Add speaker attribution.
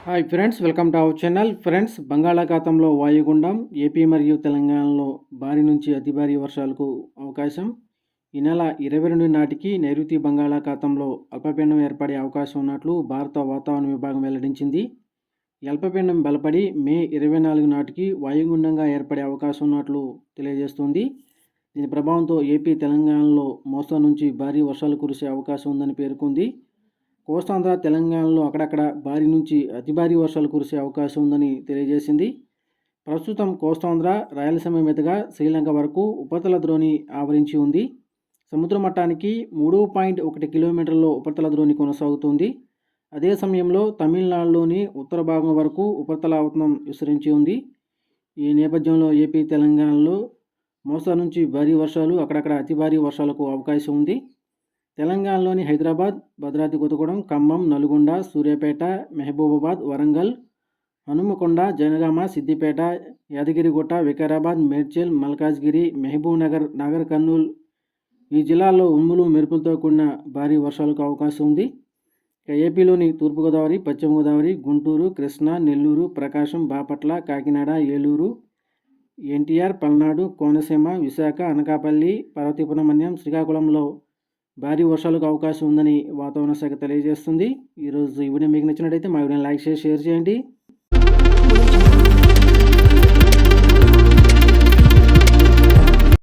Speaker 1: Hi friends, welcome to our channel. Friends, బంగాళాఖాతంలో వాయుగుండం AP మరియు తెలంగాణలో భారీ నుంచి అతి భారీ వర్షాలకు అవకాశం. ఈ నెల 22 నాటికి నైరుతి బంగాళాఖాతంలో అల్పపీడనం ఏర్పడే అవకాశం ఉన్నట్లు భారత వాతావరణ విభాగం వెల్లడించింది. ఈ అల్పపీడనం బలపడి మే 24 నాటికి వాయుగుండంగా ఏర్పడే అవకాశం ఉన్నట్లు తెలియజేస్తుంది. దీని ప్రభావంతో ఏపీ తెలంగాణలో మోస్తరు నుంచి భారీ వర్షాలు కురిసే అవకాశం ఉందని పేర్కొంది. కోస్తాంధ్ర తెలంగాణలో అక్కడక్కడ భారీ నుంచి అతి భారీ వర్షాలు కురిసే అవకాశం ఉందని తెలియజేసింది. ప్రస్తుతం కోస్తాంధ్ర రాయలసీమ మీదుగా శ్రీలంక వరకు ఉపరితల ద్రోణి ఆవరించి ఉంది. సముద్ర మట్టానికి 3.1 కిలోమీటర్ల ఉపరితల ద్రోణి కొనసాగుతుంది. అదే సమయంలో తమిళనాడులోని ఉత్తర భాగం వరకు ఉపరితల ఆవర్తనం విస్తరించి ఉంది. ఈ నేపథ్యంలో ఏపీ తెలంగాణలో మోస్తరు నుంచి భారీ వర్షాలు, అక్కడక్కడ అతి భారీ వర్షాలకు అవకాశం ఉంది. తెలంగాణలోని హైదరాబాద్, భద్రాద్రి కొత్తగూడెం, ఖమ్మం, నల్గొండ, సూర్యాపేట, మహబూబాబాద్, వరంగల్, హనుమకొండ, జనగామ, సిద్దిపేట, యాదగిరిగుట్ట, వికారాబాద్, మేడ్చల్, మల్కాజ్గిరి, మహబూబ్ నగర్, నాగర్ కర్నూల్ ఈ జిల్లాల్లో ఉరుములు మెరుపులతో కూడిన భారీ వర్షాలకు అవకాశం ఉంది. ఇక ఏపీలోని తూర్పుగోదావరి, పశ్చిమ గోదావరి, గుంటూరు, కృష్ణా, నెల్లూరు, ప్రకాశం, బాపట్ల, కాకినాడ, ఏలూరు, ఎన్టీఆర్, పల్నాడు, కోనసీమ, విశాఖ, అనకాపల్లి, పార్వతీపురం మన్యం, శ్రీకాకుళంలో భారీ వర్షాలకు అవకాశం ఉందని వాతావరణ శాఖ తెలియజేస్తుంది. ఈరోజు ఈ వీడియో మీకు నచ్చినట్టయితే మా వీడియోని లైక్ చేసి షేర్ చేయండి.